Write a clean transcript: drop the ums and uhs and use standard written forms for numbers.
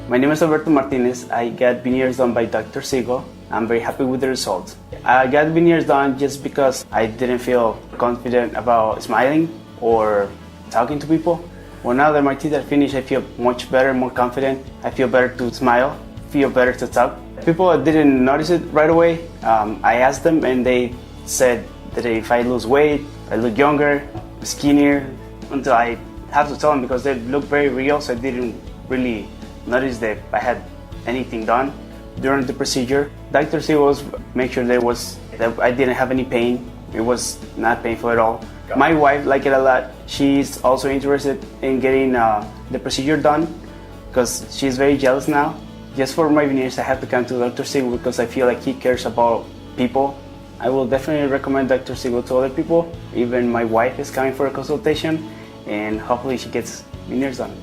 My name is Alberto Martinez. I got veneers done by Dr. Siegel. I'm very happy with the results. I got veneers done just because I didn't feel confident about smiling or talking to people. Well, now that my teeth are finished, I feel much better, more confident. I feel better to smile, feel better to talk. People didn't notice it right away. I asked them and they said that if I lose weight, I look younger, skinnier, until I have to tell them because they look very real, so I didn't really notice that I had anything done during the procedure. Dr. C was make sure that I didn't have any pain. It was not painful at all. My wife liked it a lot. She's also interested in getting the procedure done because she's very jealous now. Just for my veneers, I have to come to Dr. Siegel because I feel like he cares about people. I will definitely recommend Dr. Siegel to other people. Even my wife is coming for a consultation, and hopefully she gets veneers done.